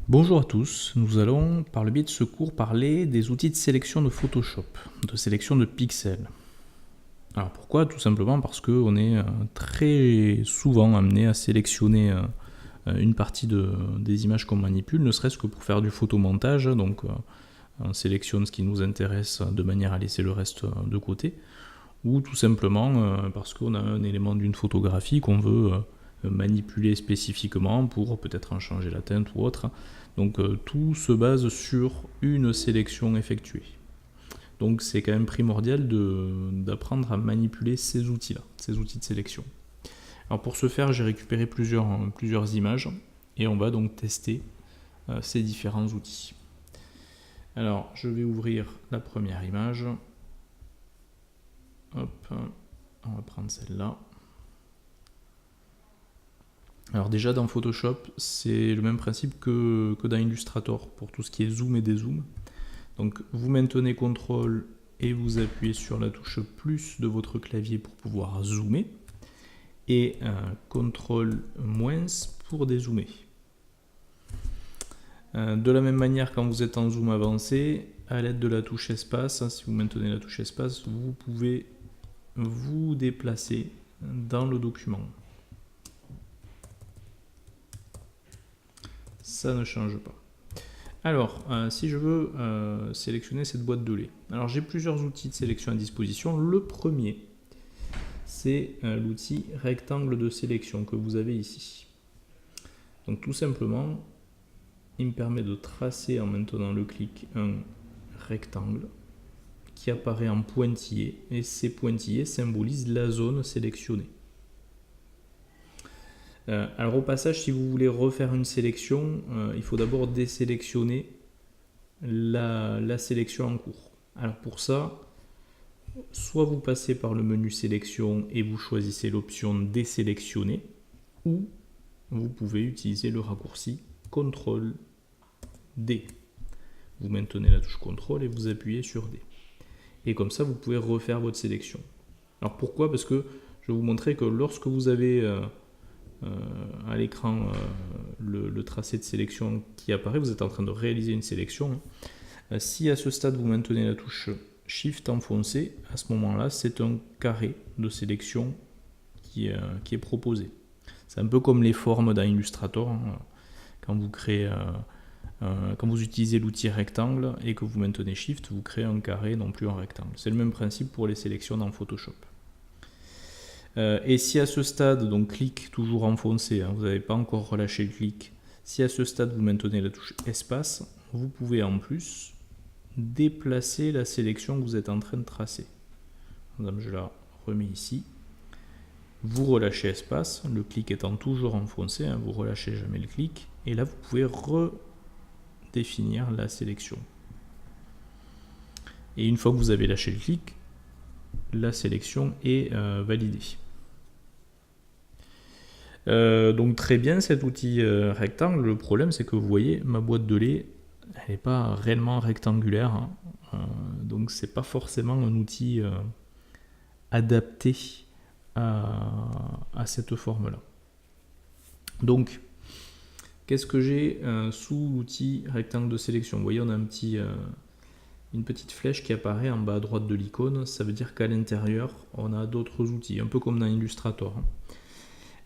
Bonjour à tous, nous allons par le biais de ce cours parler des outils de sélection de Photoshop, de sélection de pixels. Alors pourquoi? Tout simplement parce qu'on est très souvent amené à sélectionner une partie des images qu'on manipule, ne serait-ce que pour faire du photomontage, donc on sélectionne ce qui nous intéresse de manière à laisser le reste de côté, ou tout simplement parce qu'on a un élément d'une photographie qu'on veut manipuler spécifiquement pour peut-être en changer la teinte ou autre. Donc tout se base sur une sélection effectuée. Donc c'est quand même primordial d'apprendre à manipuler ces outils-là, ces outils de sélection. Alors pour ce faire, j'ai récupéré plusieurs images et on va donc tester ces différents outils. Alors je vais ouvrir la première image. Hop, on va prendre celle-là. Alors déjà dans Photoshop, c'est le même principe que dans Illustrator pour tout ce qui est zoom et dézoom. Donc vous maintenez CTRL et vous appuyez sur la touche plus de votre clavier pour pouvoir zoomer et CTRL- pour dézoomer. De la même manière, quand vous êtes en zoom avancé, à l'aide de la touche espace, si vous maintenez la touche espace, vous pouvez vous déplacer dans le document. Ça ne change pas. Alors, si je veux sélectionner cette boîte de lait, alors j'ai plusieurs outils de sélection à disposition. Le premier, c'est l'outil rectangle de sélection que vous avez ici. Donc tout simplement, il me permet de tracer en maintenant le clic un rectangle qui apparaît en pointillé et ces pointillés symbolisent la zone sélectionnée. Alors au passage, si vous voulez refaire une sélection, il faut d'abord désélectionner la sélection en cours. Alors pour ça, soit vous passez par le menu sélection et vous choisissez l'option désélectionner, ou vous pouvez utiliser le raccourci CTRL D. Vous maintenez la touche CTRL et vous appuyez sur D. Et comme ça, vous pouvez refaire votre sélection. Alors pourquoi? Parce que je vais vous montrer que lorsque vous avez à l'écran le tracé de sélection qui apparaît, vous êtes en train de réaliser une sélection. Si à ce stade vous maintenez la touche Shift enfoncé, à ce moment-là, c'est un carré de sélection qui est proposé. C'est un peu comme les formes dans Illustrator, hein, quand vous créez, quand vous utilisez l'outil rectangle et que vous maintenez Shift, vous créez un carré, non plus un rectangle. C'est le même principe pour les sélections dans Photoshop. Et si à ce stade, donc clic toujours enfoncé, hein, vous n'avez pas encore relâché le clic, si à ce stade vous maintenez la touche espace, vous pouvez en plus déplacer la sélection que vous êtes en train de tracer. Donc je la remets ici. Vous relâchez espace, le clic étant toujours enfoncé, hein, vous relâchez jamais le clic, et là vous pouvez redéfinir la sélection. Et une fois que vous avez lâché le clic, la sélection est validée. Donc très bien cet outil rectangle. Le problème c'est que vous voyez ma boîte de lait, elle n'est pas réellement rectangulaire, hein. Donc c'est pas forcément un outil adapté à cette forme là. Donc qu'est-ce que j'ai sous l'outil rectangle de sélection? Vous voyez, on a une petite flèche qui apparaît en bas à droite de l'icône. Ça veut dire qu'à l'intérieur on a d'autres outils, un peu comme dans Illustrator, hein.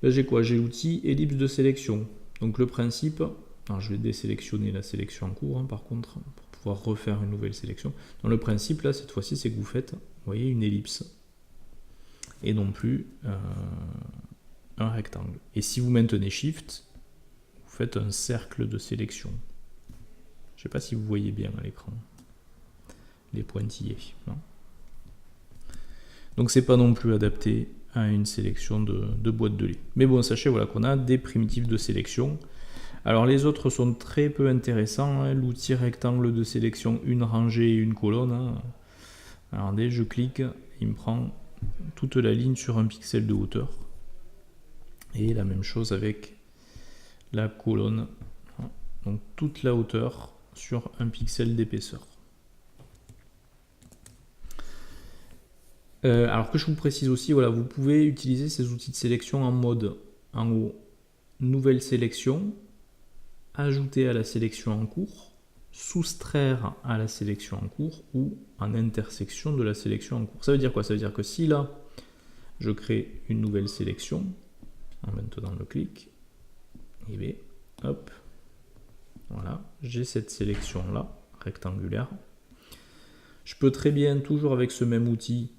Là j'ai quoi? J'ai l'outil ellipse de sélection. Donc le principe, alors je vais désélectionner la sélection en cours, hein, par contre, pour pouvoir refaire une nouvelle sélection. Donc le principe là, cette fois-ci, c'est que vous faites, vous voyez, une ellipse et non plus un rectangle. Et si vous maintenez Shift, vous faites un cercle de sélection. Je ne sais pas si vous voyez bien à l'écran les pointillés, non? Donc c'est pas non plus adapté à une sélection de boîtes de lait. Mais bon, sachez voilà, qu'on a des primitives de sélection. Alors les autres sont très peu intéressants, hein. L'outil rectangle de sélection, une rangée et une colonne, hein. Alors dès que je clique, il me prend toute la ligne sur un pixel de hauteur. Et la même chose avec la colonne, donc toute la hauteur sur un pixel d'épaisseur. Alors que je vous précise aussi, voilà, vous pouvez utiliser ces outils de sélection en mode en haut, nouvelle sélection, ajouter à la sélection en cours, soustraire à la sélection en cours ou en intersection de la sélection en cours. Ça veut dire quoi? Ça veut dire que si là, je crée une nouvelle sélection, en maintenant le clic, et bien, hop, voilà, j'ai cette sélection-là, rectangulaire. Je peux très bien, toujours avec ce même outil,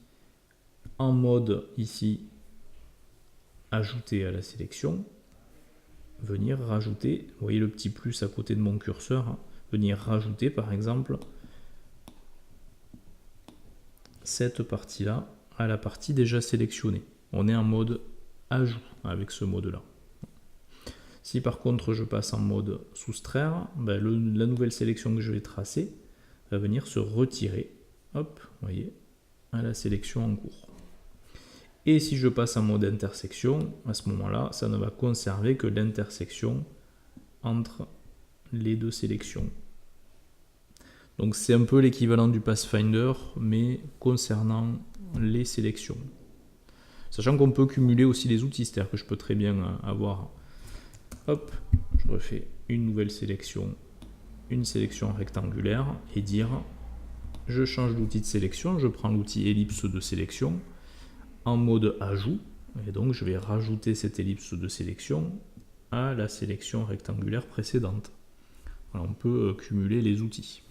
en mode ici, ajouter à la sélection, venir rajouter, vous voyez le petit plus à côté de mon curseur, hein, venir rajouter par exemple cette partie-là à la partie déjà sélectionnée. On est en mode ajout avec ce mode-là. Si par contre je passe en mode soustraire, ben la nouvelle sélection que je vais tracer va venir se retirer, hop, vous voyez, à la sélection en cours. Et si je passe en mode intersection, à ce moment-là, ça ne va conserver que l'intersection entre les deux sélections. Donc c'est un peu l'équivalent du Pathfinder, mais concernant les sélections. Sachant qu'on peut cumuler aussi les outils, c'est-à-dire que je peux très bien avoir, hop, je refais une nouvelle sélection, une sélection rectangulaire, et dire, je change d'outil de sélection, je prends l'outil ellipse de sélection, en mode ajout, et donc je vais rajouter cette ellipse de sélection à la sélection rectangulaire précédente. Voilà, on peut cumuler les outils.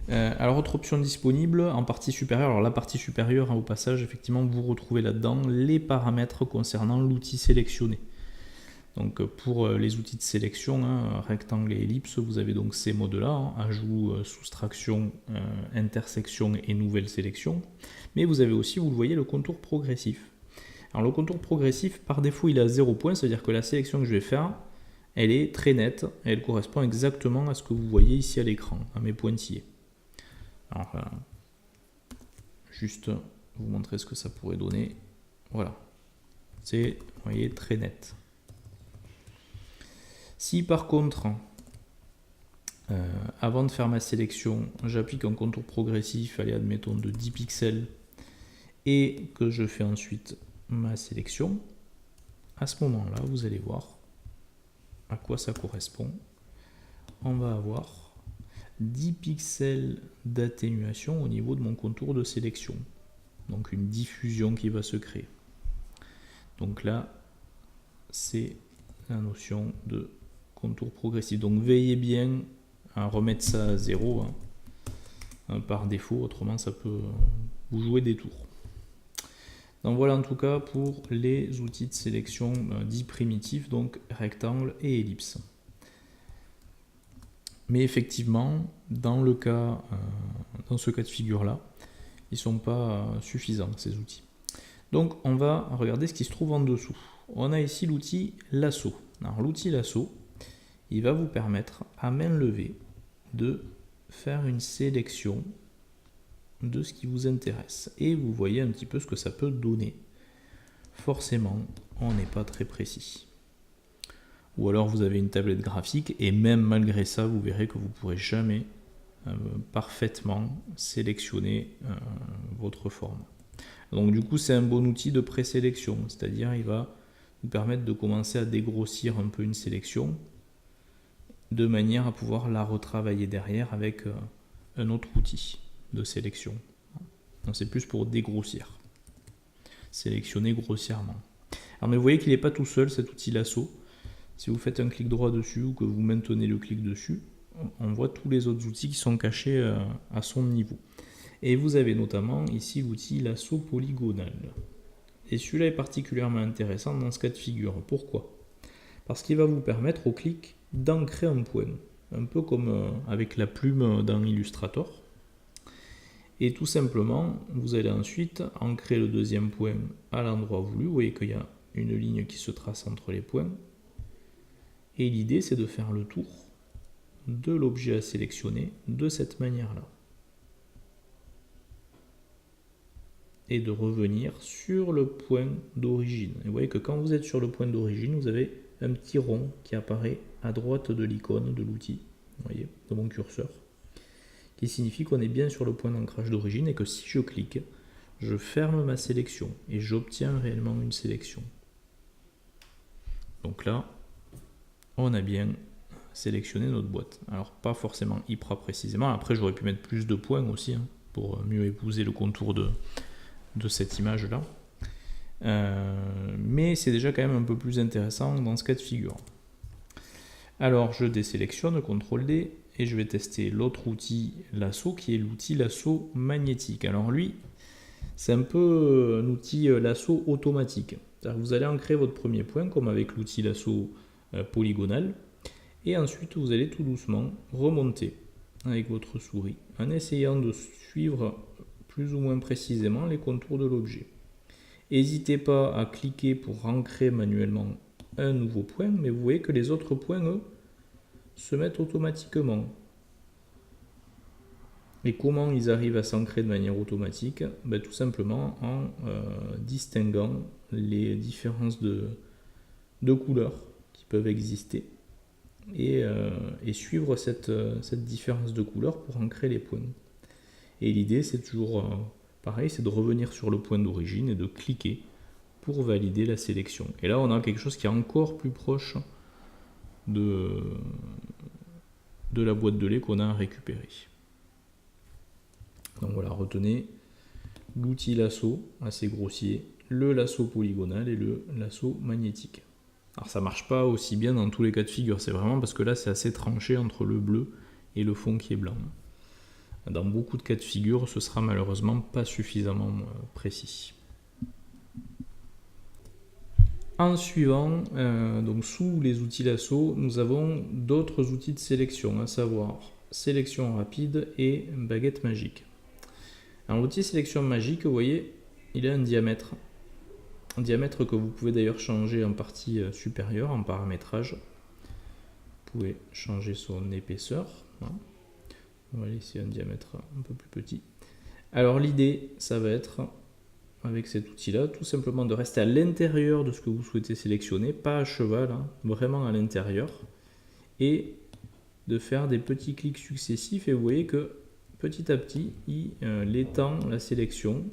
Alors autre option disponible en partie supérieure, alors la partie supérieure, hein, au passage, effectivement vous retrouvez là-dedans les paramètres concernant l'outil sélectionné. Donc pour les outils de sélection, hein, rectangle et ellipse, vous avez donc ces modes-là, hein, ajout, soustraction, intersection et nouvelle sélection. Mais vous avez aussi, vous le voyez, le contour progressif. Alors le contour progressif, par défaut, il est à 0 point, c'est-à-dire que la sélection que je vais faire, elle est très nette, et elle correspond exactement à ce que vous voyez ici à l'écran, à mes pointillés. Alors, juste vous montrer ce que ça pourrait donner. Voilà, c'est, vous voyez, très net. Si par contre, avant de faire ma sélection, j'applique un contour progressif, allez, admettons de 10 pixels, et que je fais ensuite ma sélection, à ce moment-là, vous allez voir à quoi ça correspond. On va avoir 10 pixels d'atténuation au niveau de mon contour de sélection. Donc une diffusion qui va se créer. Donc là, c'est la notion de contour progressif. Donc veillez bien à remettre ça à 0 hein, par défaut, autrement ça peut vous jouer des tours. Donc voilà en tout cas pour les outils de sélection dits primitifs, donc rectangle et ellipse. Mais effectivement, dans ce cas de figure-là, ils ne sont pas suffisants, ces outils. Donc on va regarder ce qui se trouve en dessous. On a ici l'outil lasso. Alors l'outil lasso, il va vous permettre à main levée de faire une sélection de ce qui vous intéresse. Et vous voyez un petit peu ce que ça peut donner. Forcément, on n'est pas très précis. Ou alors vous avez une tablette graphique et même malgré ça, vous verrez que vous ne pourrez jamais parfaitement sélectionner votre forme. Donc du coup, c'est un bon outil de présélection, c'est-à-dire il va vous permettre de commencer à dégrossir un peu une sélection de manière à pouvoir la retravailler derrière avec un autre outil de sélection. Donc c'est plus pour dégrossir, sélectionner grossièrement. Alors mais vous voyez qu'il n'est pas tout seul cet outil lasso. Si vous faites un clic droit dessus ou que vous maintenez le clic dessus, on voit tous les autres outils qui sont cachés à son niveau. Et vous avez notamment ici l'outil lasso polygonal. Et celui-là est particulièrement intéressant dans ce cas de figure. Pourquoi? Parce qu'il va vous permettre au clic d'ancrer un point, un peu comme avec la plume dans Illustrator. Et tout simplement, vous allez ensuite ancrer le deuxième point à l'endroit voulu. Vous voyez qu'il y a une ligne qui se trace entre les points. Et l'idée, c'est de faire le tour de l'objet à sélectionner de cette manière-là. Et de revenir sur le point d'origine. Et vous voyez que quand vous êtes sur le point d'origine, vous avez un petit rond qui apparaît à droite de l'icône de l'outil, vous voyez, de mon curseur, qui signifie qu'on est bien sur le point d'ancrage d'origine et que si je clique, je ferme ma sélection et j'obtiens réellement une sélection. Donc là, on a bien sélectionné notre boîte. Alors pas forcément hyper précisément, après j'aurais pu mettre plus de points aussi, hein, pour mieux épouser le contour de cette image là. Mais c'est déjà quand même un peu plus intéressant dans ce cas de figure. Alors je désélectionne, CTRL D, et je vais tester l'autre outil lasso, qui est l'outil lasso magnétique. Alors lui, c'est un peu un outil lasso automatique. Vous allez ancrer votre premier point, comme avec l'outil lasso polygonal, et ensuite vous allez tout doucement remonter avec votre souris, en essayant de suivre plus ou moins précisément les contours de l'objet. N'hésitez pas à cliquer pour ancrer manuellement un nouveau point, mais vous voyez que les autres points, eux, se mettent automatiquement. Et comment ils arrivent à s'ancrer de manière automatique? Tout simplement en distinguant les différences de couleurs qui peuvent exister et suivre cette différence de couleurs pour ancrer les points. Et l'idée, c'est toujours pareil, c'est de revenir sur le point d'origine et de cliquer pour valider la sélection. Et là, on a quelque chose qui est encore plus proche de la boîte de lait qu'on a récupérée. Donc voilà, retenez l'outil lasso assez grossier, le lasso polygonal et le lasso magnétique. Alors ça marche pas aussi bien dans tous les cas de figure, c'est vraiment parce que là c'est assez tranché entre le bleu et le fond qui est blanc. Dans beaucoup de cas de figure, ce sera malheureusement pas suffisamment précis. En suivant, donc sous les outils lasso, nous avons d'autres outils de sélection, à savoir sélection rapide et baguette magique. Alors l'outil sélection magique, vous voyez, il a un diamètre que vous pouvez d'ailleurs changer en partie supérieure, en paramétrage. Vous pouvez changer son épaisseur. On va laisser un diamètre un peu plus petit. Alors l'idée, ça va être, avec cet outil-là, tout simplement de rester à l'intérieur de ce que vous souhaitez sélectionner, pas à cheval, hein, vraiment à l'intérieur, et de faire des petits clics successifs. Et vous voyez que petit à petit, il étend la sélection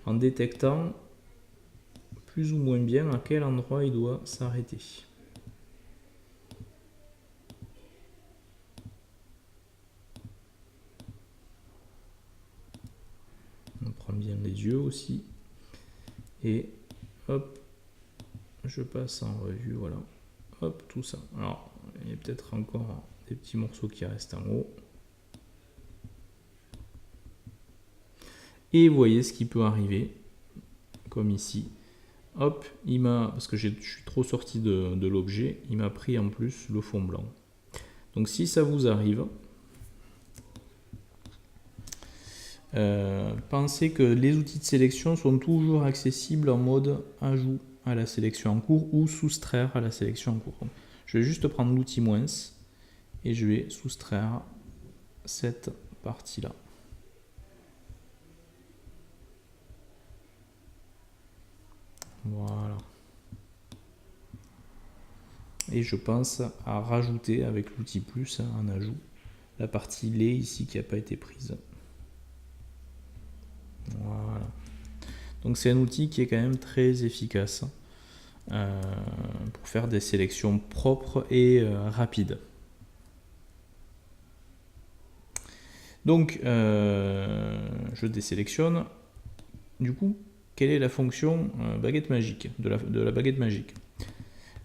en détectant plus ou moins bien à quel endroit il doit s'arrêter. On prend bien les yeux aussi. Et hop, je passe en revue, voilà. Hop, tout ça. Alors, il y a peut-être encore des petits morceaux qui restent en haut. Et vous voyez ce qui peut arriver, comme ici. Hop, parce que je suis trop sorti de l'objet, il m'a pris en plus le fond blanc. Donc si ça vous arrive, pensez que les outils de sélection sont toujours accessibles en mode ajout à la sélection en cours ou soustraire à la sélection en cours. Je vais juste prendre l'outil moins et je vais soustraire cette partie-là. Voilà. Et je pense à rajouter avec l'outil plus en ajout la partie lait ici qui n'a pas été prise. Voilà. Donc c'est un outil qui est quand même très efficace pour faire des sélections propres et rapides. Donc je désélectionne. Du coup, quelle est la fonction baguette magique de la baguette magique?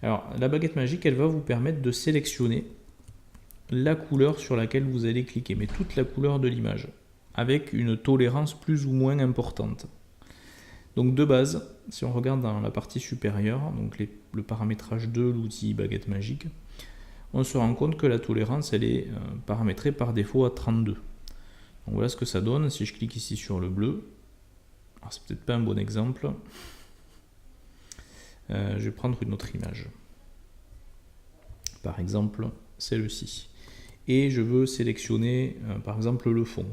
Alors la baguette magique, elle va vous permettre de sélectionner la couleur sur laquelle vous allez cliquer, mais toute la couleur de l'image, avec une tolérance plus ou moins importante. Donc de base, si on regarde dans la partie supérieure, donc le paramétrage de l'outil baguette magique, on se rend compte que la tolérance, elle est paramétrée par défaut à 32. Donc voilà ce que ça donne si je clique ici sur le bleu. Alors c'est peut-être pas un bon exemple. Je vais prendre une autre image. Par exemple, celle-ci. Et je veux sélectionner, par exemple, le fond.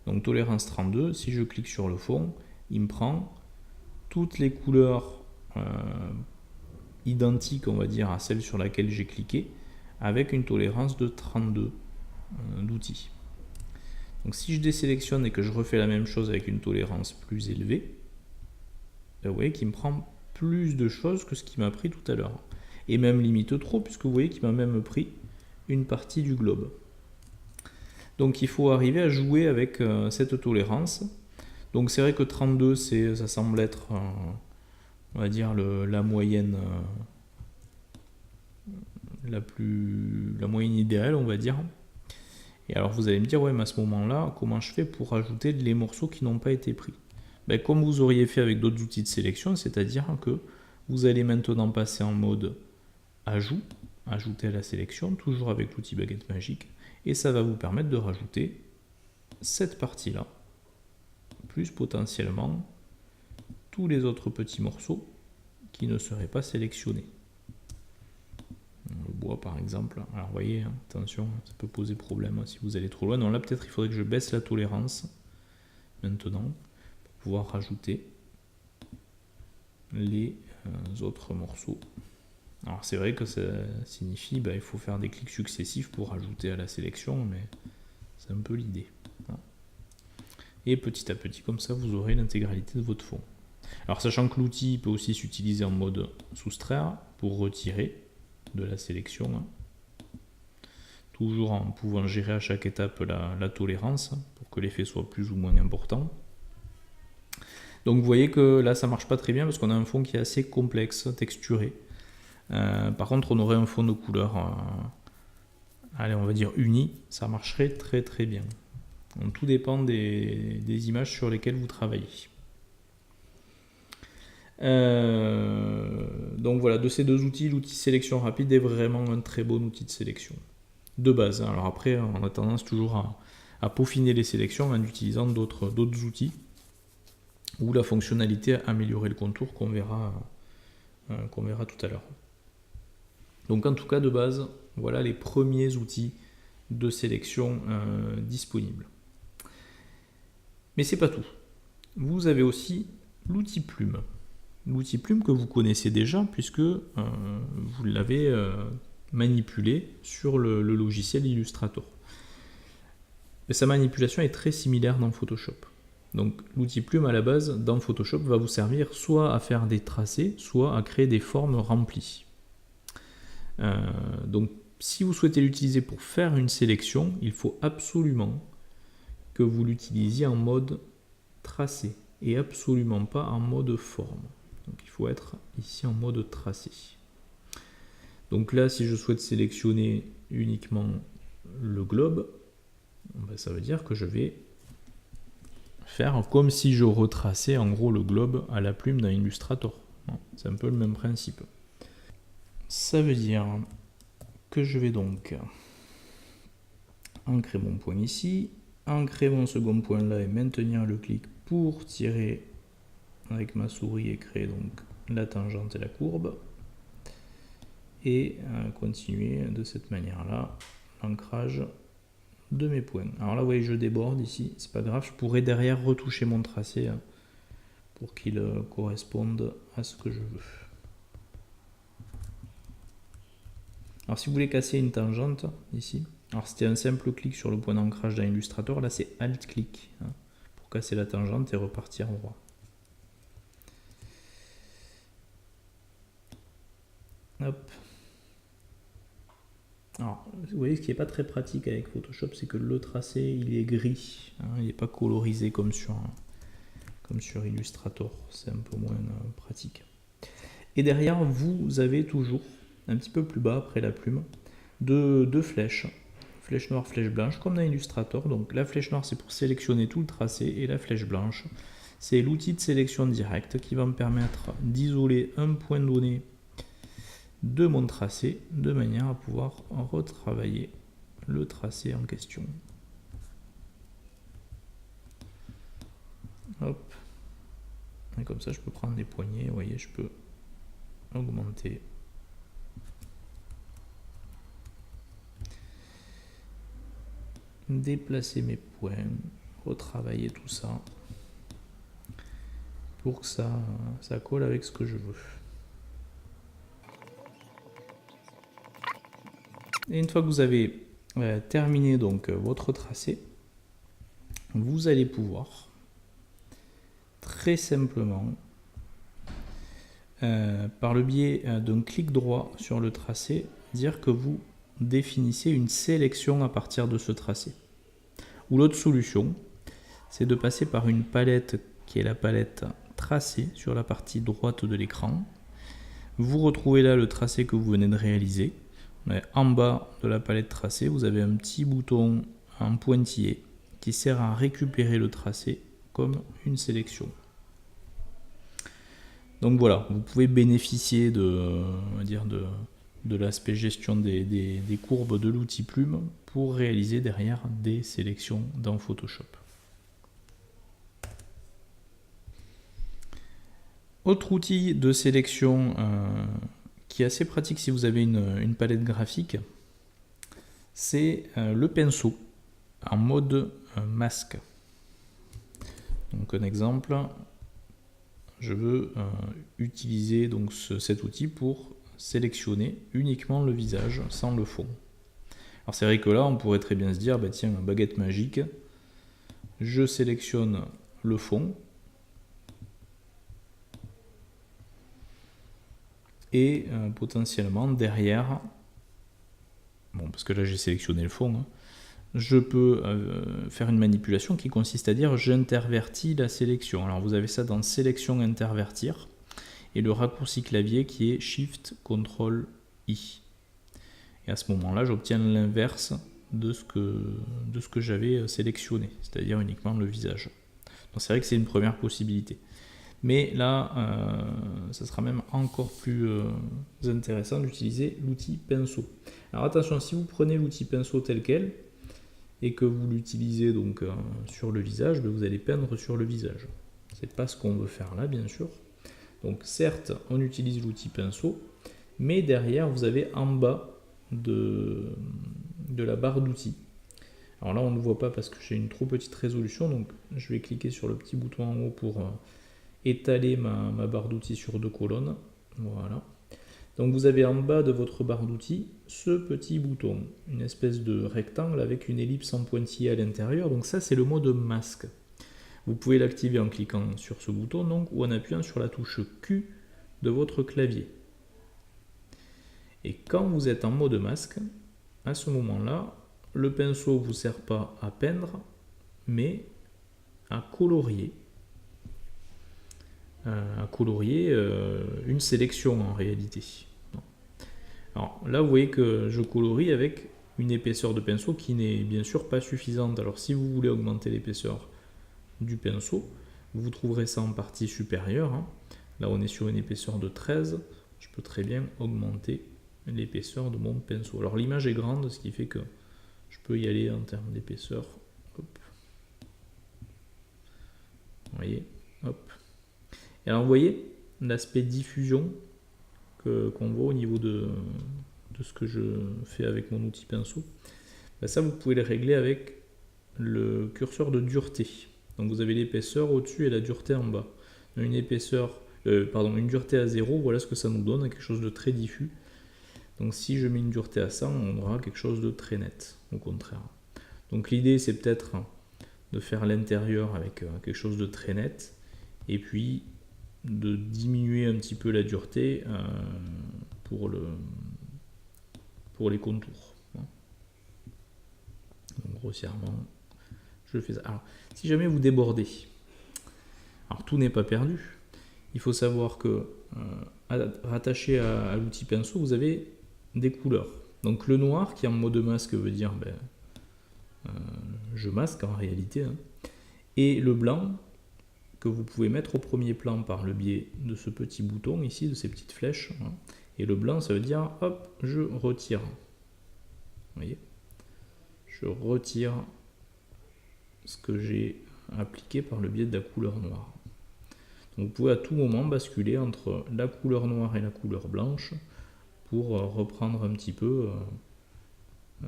Donc tolérance 32, si je clique sur le fond, il me prend toutes les couleurs identiques, on va dire, à celle sur laquelle j'ai cliqué, avec une tolérance de 32 d'outils. Donc si je désélectionne et que je refais la même chose avec une tolérance plus élevée, vous voyez qu'il me prend plus de choses que ce qui m'a pris tout à l'heure. et même limite trop, puisque vous voyez qu'il m'a même pris une partie du globe. Donc il faut arriver à jouer avec cette tolérance. Donc c'est vrai que 32, ça semble être, on va dire, la moyenne la moyenne idéale, on va dire. Et alors vous allez me dire, ouais, mais à ce moment-là, comment je fais pour ajouter les morceaux qui n'ont pas été pris? Ben, comme vous auriez fait avec d'autres outils de sélection, c'est-à-dire que vous allez maintenant passer en mode ajout, ajouter à la sélection, toujours avec l'outil baguette magique, et ça va vous permettre de rajouter cette partie-là, plus potentiellement tous les autres petits morceaux qui ne seraient pas sélectionnés. Le bois par exemple, alors vous voyez, hein, attention, ça peut poser problème si vous allez trop loin. Non, là peut-être il faudrait que je baisse la tolérance maintenant pour pouvoir rajouter les autres morceaux. Alors c'est vrai que ça signifie il faut faire des clics successifs pour rajouter à la sélection, mais c'est un peu l'idée. Et petit à petit, comme ça, vous aurez l'intégralité de votre fond. Alors sachant que l'outil peut aussi s'utiliser en mode soustraire pour retirer de la sélection, toujours en pouvant gérer à chaque étape la tolérance pour que l'effet soit plus ou moins important. Donc vous voyez que là ça marche pas très bien parce qu'on a un fond qui est assez complexe, texturé. Par contre on aurait un fond de couleur allez, on va dire uni, ça marcherait très très bien. Donc, tout dépend des images sur lesquelles vous travaillez. Donc voilà, de ces deux outils, l'outil sélection rapide est vraiment un très bon outil de sélection de base. Alors après, on a tendance toujours à peaufiner les sélections en utilisant d'autres outils ou la fonctionnalité à améliorer le contour qu'on verra tout à l'heure. Donc en tout cas de base, voilà les premiers outils de sélection disponibles. Mais c'est pas tout. Vous avez aussi l'outil plume. L'outil plume que vous connaissez déjà puisque vous l'avez manipulé sur le logiciel Illustrator. Et sa manipulation est très similaire dans Photoshop. Donc l'outil plume à la base dans Photoshop va vous servir soit à faire des tracés, soit à créer des formes remplies. Donc si vous souhaitez l'utiliser pour faire une sélection, il faut absolument que vous l'utilisiez en mode tracé et absolument pas en mode forme. Donc il faut être ici en mode tracé. Donc là, si je souhaite sélectionner uniquement le globe, ça veut dire que je vais faire comme si je retraçais en gros le globe à la plume dans Illustrator. C'est un peu le même principe. Ça veut dire que je vais donc ancrer mon point ici, ancrer mon second point là et maintenir le clic pour tirer avec ma souris et créer donc la tangente et la courbe et continuer de cette manière là l'ancrage de mes points. Alors là vous voyez je déborde ici, c'est pas grave, je pourrais derrière retoucher mon tracé pour qu'il corresponde à ce que je veux. Alors si vous voulez casser une tangente ici, alors c'était un simple clic sur le point d'ancrage dans Illustrator, là c'est Alt clic pour casser la tangente et repartir en droit. Hop. Alors, vous voyez, ce qui n'est pas très pratique avec Photoshop, c'est que le tracé, il est gris. Il n'est pas colorisé comme sur Illustrator. C'est un peu moins pratique. Et derrière, vous avez toujours, un petit peu plus bas, après la plume, deux flèches. Flèche noire, flèche blanche, comme dans Illustrator. Donc la flèche noire, c'est pour sélectionner tout le tracé. Et la flèche blanche, c'est l'outil de sélection directe qui va me permettre d'isoler un point donné de mon tracé de manière à pouvoir retravailler le tracé en question. Hop. Et comme ça je peux prendre des poignées, vous voyez, je peux augmenter. Déplacer mes points, retravailler tout ça pour que ça colle avec ce que je veux. Et une fois que vous avez terminé donc votre tracé, vous allez pouvoir très simplement par le biais d'un clic droit sur le tracé, dire que vous définissez une sélection à partir de ce tracé. Ou l'autre solution, c'est de passer par une palette qui est la palette tracé sur la partie droite de l'écran. Vous retrouvez là le tracé que vous venez de réaliser. En bas de la palette tracé, vous avez un petit bouton en pointillé qui sert à récupérer le tracé comme une sélection. Donc voilà, vous pouvez bénéficier de l'aspect gestion des courbes de l'outil Plume pour réaliser derrière des sélections dans Photoshop. Autre outil de sélection qui est assez pratique si vous avez une palette graphique, c'est le pinceau en mode masque. Donc un exemple, je veux utiliser donc cet outil pour sélectionner uniquement le visage sans le fond. Alors c'est vrai que là on pourrait très bien se dire, bah tiens, baguette magique, je sélectionne le fond et potentiellement derrière, bon parce que là j'ai sélectionné le fond, hein, je peux faire une manipulation qui consiste à dire j'intervertis la sélection. Alors vous avez ça dans sélection intervertir et le raccourci clavier qui est Shift Ctrl I. Et à ce moment-là, j'obtiens l'inverse de ce que j'avais sélectionné, c'est-à-dire uniquement le visage. Donc c'est vrai que c'est une première possibilité. Mais là, ça sera même encore plus intéressant d'utiliser l'outil pinceau. Alors attention, si vous prenez l'outil pinceau tel quel, et que vous l'utilisez donc sur le visage, vous allez peindre sur le visage. C'est pas ce qu'on veut faire là, bien sûr. Donc certes, on utilise l'outil pinceau, mais derrière, vous avez en bas de la barre d'outils. Alors là, on ne le voit pas parce que j'ai une trop petite résolution, donc je vais cliquer sur le petit bouton en haut pour étaler ma barre d'outils sur 2 colonnes. Voilà. Donc vous avez en bas de votre barre d'outils ce petit bouton, une espèce de rectangle avec une ellipse en pointillé à l'intérieur. Donc ça c'est le mode masque. Vous pouvez l'activer en cliquant sur ce bouton donc, ou en appuyant sur la touche Q de votre clavier. Et quand vous êtes en mode masque, à ce moment-là, le pinceau ne vous sert pas à peindre, mais à colorier. Une sélection en réalité. Alors là vous voyez que je colorie avec une épaisseur de pinceau qui n'est bien sûr pas suffisante. Alors si vous voulez augmenter l'épaisseur du pinceau, vous trouverez ça en partie supérieure. Là on est sur une épaisseur de 13, je peux très bien augmenter l'épaisseur de mon pinceau. Alors l'image est grande, ce qui fait que je peux y aller en termes d'épaisseur. Vous voyez, hop. Et alors vous voyez l'aspect diffusion qu'on voit au niveau de ce que je fais avec mon outil pinceau. Ben ça vous pouvez le régler avec le curseur de dureté. Donc vous avez l'épaisseur au-dessus et la dureté en bas. Une dureté à 0, voilà ce que ça nous donne, quelque chose de très diffus. Donc si je mets une dureté à 100, on aura quelque chose de très net, au contraire. Donc l'idée c'est peut-être de faire l'intérieur avec quelque chose de très net, et puis de diminuer un petit peu la dureté pour les contours. Donc grossièrement, je fais ça. Alors, si jamais vous débordez, alors tout n'est pas perdu. Il faut savoir que rattaché à l'outil pinceau, vous avez des couleurs. Donc le noir qui est en mode masque veut dire je masque en réalité, et le blanc que vous pouvez mettre au premier plan par le biais de ce petit bouton ici, de ces petites flèches. Et le blanc, ça veut dire, hop, je retire. Vous voyez, je retire ce que j'ai appliqué par le biais de la couleur noire. Donc vous pouvez à tout moment basculer entre la couleur noire et la couleur blanche pour reprendre un petit peu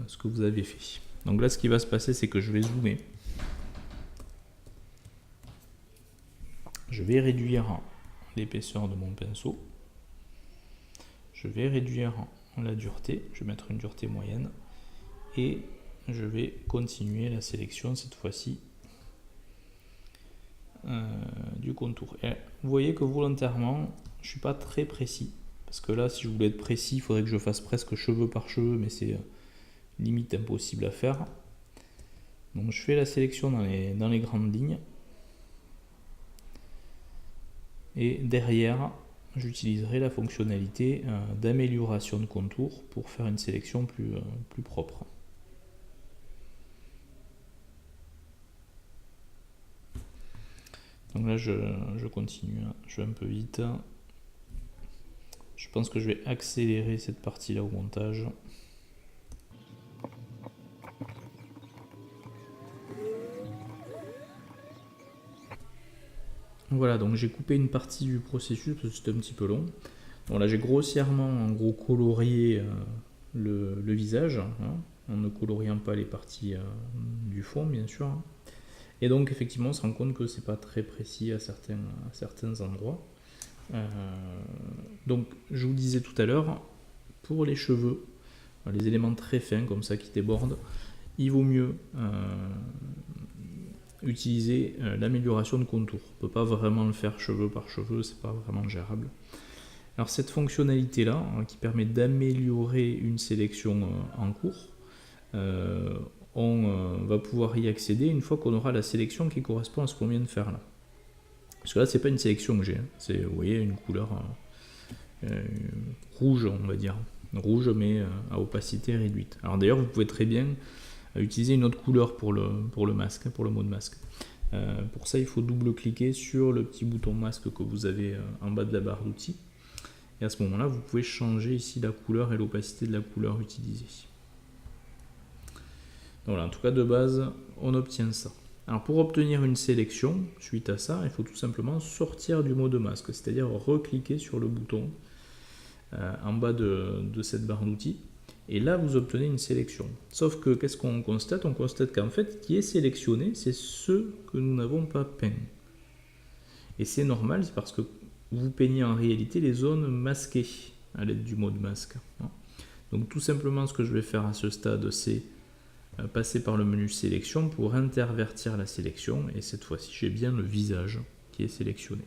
ce que vous avez fait. Donc là, ce qui va se passer, c'est que je vais zoomer. Je vais réduire l'épaisseur de mon pinceau. Je vais réduire la dureté. Je vais mettre une dureté moyenne. Et je vais continuer la sélection cette fois-ci du contour. Et vous voyez que volontairement, je ne suis pas très précis. Parce que là, si je voulais être précis, il faudrait que je fasse presque cheveu par cheveu, mais c'est limite impossible à faire. Donc je fais la sélection dans les grandes lignes. Et derrière, j'utiliserai la fonctionnalité d'amélioration de contour pour faire une sélection plus propre. Donc là, je continue, je vais un peu vite. Je pense que je vais accélérer cette partie-là au montage. Voilà, donc j'ai coupé une partie du processus parce que c'était un petit peu long. Bon, là, j'ai grossièrement, en gros, colorié le visage, hein, en ne coloriant pas les parties du fond, bien sûr. Et donc, effectivement, on se rend compte que c'est pas très précis à certains endroits. Donc, je vous disais tout à l'heure, pour les cheveux, les éléments très fins comme ça qui débordent, il vaut mieux utiliser l'amélioration de contour. On ne peut pas vraiment le faire cheveu par cheveu, c'est pas vraiment gérable. Alors cette fonctionnalité là qui permet d'améliorer une sélection en cours, on va pouvoir y accéder une fois qu'on aura la sélection qui correspond à ce qu'on vient de faire là. Parce que là c'est pas une sélection que j'ai, c'est, vous voyez, une couleur rouge, on va dire, rouge mais à opacité réduite. Alors d'ailleurs vous pouvez très bien utiliser une autre couleur pour le masque, pour le mode masque. Pour ça il faut double-cliquer sur le petit bouton masque que vous avez en bas de la barre d'outils. Et à ce moment-là, vous pouvez changer ici la couleur et l'opacité de la couleur utilisée. Donc voilà, en tout cas de base, on obtient ça. Alors pour obtenir une sélection, suite à ça, il faut tout simplement sortir du mode masque, c'est-à-dire recliquer sur le bouton en bas de cette barre d'outils. Et là, vous obtenez une sélection. Sauf que, qu'est-ce qu'on constate? On constate qu'en fait, ce qui est sélectionné, c'est ceux que nous n'avons pas peints. Et c'est normal, c'est parce que vous peignez en réalité les zones masquées à l'aide du mode masque. Donc tout simplement ce que je vais faire à ce stade, c'est passer par le menu sélection pour intervertir la sélection, et cette fois-ci j'ai bien le visage qui est sélectionné.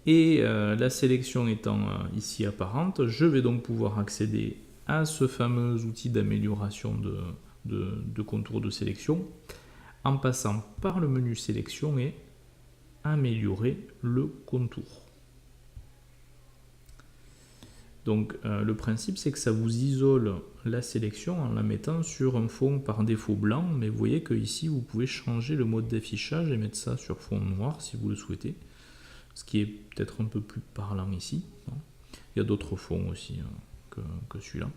Et la sélection étant ici apparente, je vais donc pouvoir accéder à ce fameux outil d'amélioration de contour de sélection en passant par le menu sélection et améliorer le contour. Donc le principe c'est que ça vous isole la sélection en la mettant sur un fond par défaut blanc, mais vous voyez que ici vous pouvez changer le mode d'affichage et mettre ça sur fond noir si vous le souhaitez, ce qui est peut-être un peu plus parlant ici. Il y a d'autres fonds aussi que celui-là.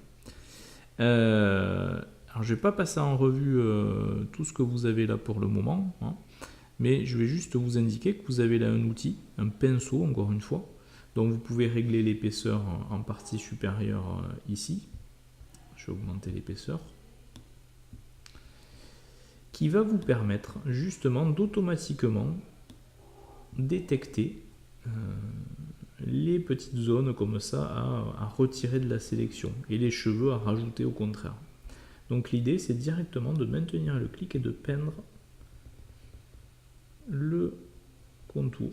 Alors je ne vais pas passer en revue tout ce que vous avez là pour le moment, mais je vais juste vous indiquer que vous avez là un outil, un pinceau encore une fois, donc vous pouvez régler l'épaisseur en partie supérieure ici. Je vais augmenter l'épaisseur, qui va vous permettre justement d'automatiquement détecter les petites zones comme ça à retirer de la sélection et les cheveux à rajouter au contraire. Donc l'idée c'est directement de maintenir le clic et de peindre le contour,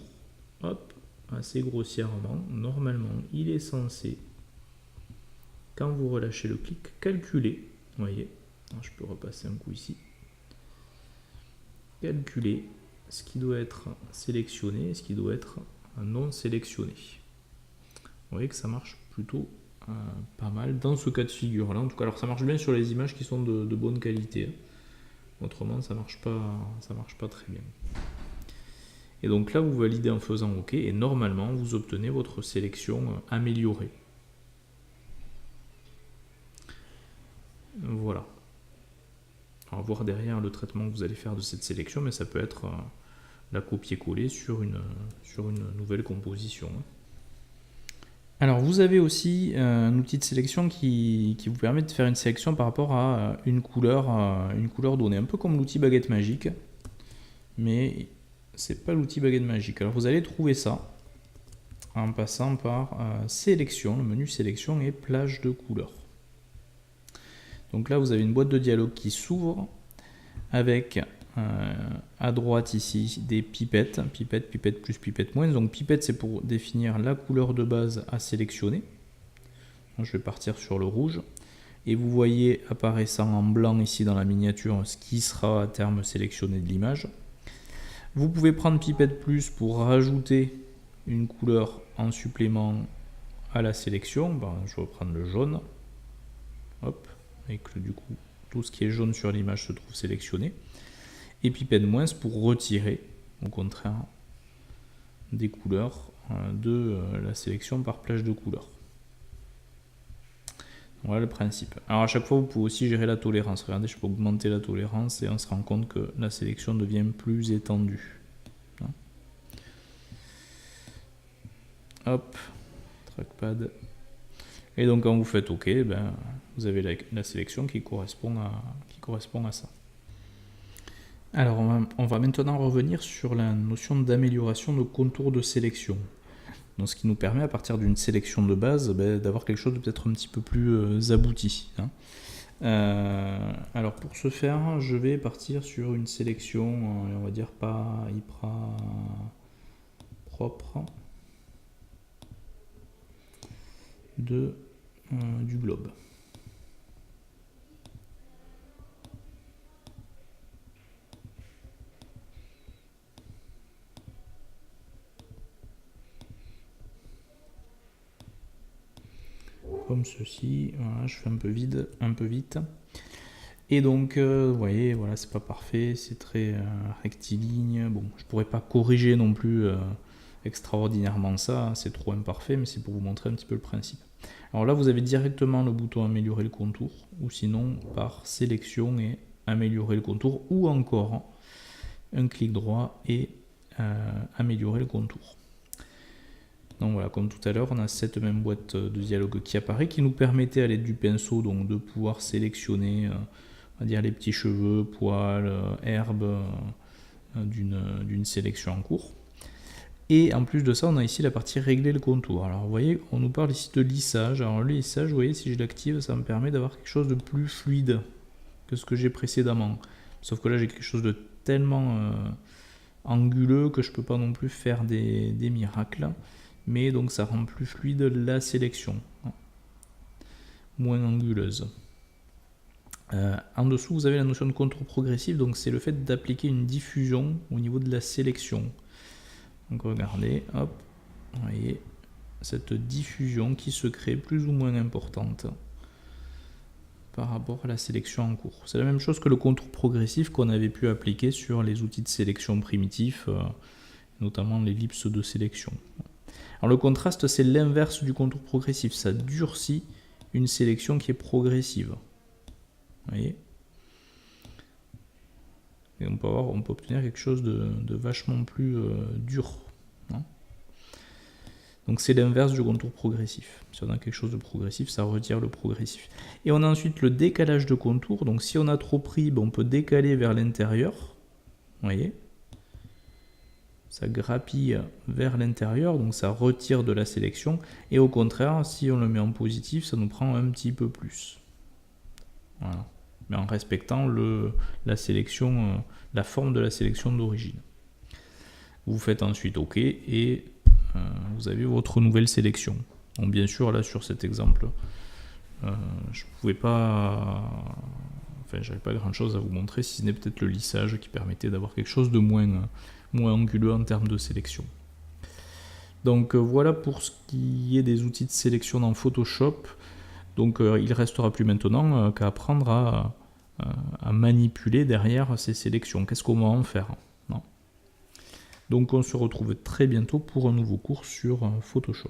hop, assez grossièrement. Normalement il est censé, quand vous relâchez le clic, calculer, vous voyez, alors je peux repasser un coup ici, calculer ce qui doit être sélectionné et ce qui doit être non sélectionné. Vous voyez que ça marche plutôt pas mal dans ce cas de figure là, en tout cas. Alors ça marche bien sur les images qui sont de bonne qualité, autrement ça marche pas très bien. Et donc là vous validez en faisant OK et normalement vous obtenez votre sélection améliorée. Voilà. On va voir derrière le traitement que vous allez faire de cette sélection, mais ça peut être la copier-coller sur une nouvelle composition. Alors vous avez aussi un outil de sélection qui vous permet de faire une sélection par rapport à une couleur donnée, un peu comme l'outil baguette magique, mais c'est pas l'outil baguette magique. Alors vous allez trouver ça en passant par sélection, le menu sélection et plage de couleurs. Donc là vous avez une boîte de dialogue qui s'ouvre avec à droite ici des pipettes, pipette, pipette plus, pipette moins. Donc pipette, c'est pour définir la couleur de base à sélectionner. Donc, je vais partir sur le rouge. Et vous voyez apparaissant en blanc ici dans la miniature ce qui sera à terme sélectionné de l'image. Vous pouvez prendre pipette plus pour rajouter une couleur en supplément à la sélection. Ben, je vais prendre le jaune. Hop, et que du coup tout ce qui est jaune sur l'image se trouve sélectionné. Et pipette moins pour retirer, au contraire, des couleurs de la sélection par plage de couleurs. Voilà le principe. Alors à chaque fois, vous pouvez aussi gérer la tolérance. Regardez, je peux augmenter la tolérance et on se rend compte que la sélection devient plus étendue. Hop, trackpad. Et donc quand vous faites OK, ben, vous avez la sélection qui correspond à ça. Alors on va maintenant revenir sur la notion d'amélioration de contour de sélection. Donc, ce qui nous permet à partir d'une sélection de base d'avoir quelque chose de peut-être un petit peu plus abouti. Alors pour ce faire, je vais partir sur une sélection, on va dire pas hyper propre du globe. Comme ceci, voilà, je fais un peu vite. Et donc, vous voyez, voilà, c'est pas parfait, c'est très rectiligne. Bon, je pourrais pas corriger non plus extraordinairement ça, c'est trop imparfait, mais c'est pour vous montrer un petit peu le principe. Alors là, vous avez directement le bouton améliorer le contour, ou sinon par sélection et améliorer le contour, ou encore un clic droit et améliorer le contour. Donc voilà, comme tout à l'heure, on a cette même boîte de dialogue qui apparaît, qui nous permettait à l'aide du pinceau donc, de pouvoir sélectionner on va dire les petits cheveux, poils, herbes d'une sélection en cours. Et en plus de ça, on a ici la partie régler le contour. Alors vous voyez, on nous parle ici de lissage. Alors le lissage, vous voyez, si je l'active, ça me permet d'avoir quelque chose de plus fluide que ce que j'ai précédemment. Sauf que là, j'ai quelque chose de tellement anguleux que je ne peux pas non plus faire des miracles. Mais donc ça rend plus fluide la sélection, moins anguleuse. En dessous, vous avez la notion de contour progressif, donc c'est le fait d'appliquer une diffusion au niveau de la sélection. Donc regardez, hop, vous voyez cette diffusion qui se crée plus ou moins importante par rapport à la sélection en cours. C'est la même chose que le contour progressif qu'on avait pu appliquer sur les outils de sélection primitifs, notamment l'ellipse de sélection. Alors le contraste, c'est l'inverse du contour progressif, ça durcit une sélection qui est progressive. Vous voyez ? Et on peut obtenir quelque chose de vachement plus dur. Donc c'est l'inverse du contour progressif. Si on a quelque chose de progressif, ça retire le progressif. Et on a ensuite le décalage de contour. Donc si on a trop pris, on peut décaler vers l'intérieur. Vous voyez ? Ça grappille vers l'intérieur, donc ça retire de la sélection. Et au contraire, si on le met en positif, ça nous prend un petit peu plus. Voilà. Mais en respectant la sélection, la forme de la sélection d'origine. Vous faites ensuite OK et vous avez votre nouvelle sélection. Donc bien sûr, là sur cet exemple, je pouvais pas... Enfin, j'avais pas grand chose à vous montrer, si ce n'est peut-être le lissage qui permettait d'avoir quelque chose de moins anguleux en termes de sélection. Donc voilà pour ce qui est des outils de sélection dans Photoshop. Donc il ne restera plus maintenant qu'à apprendre à manipuler derrière ces sélections. Qu'est-ce qu'on va en faire ? Non. Donc on se retrouve très bientôt pour un nouveau cours sur Photoshop.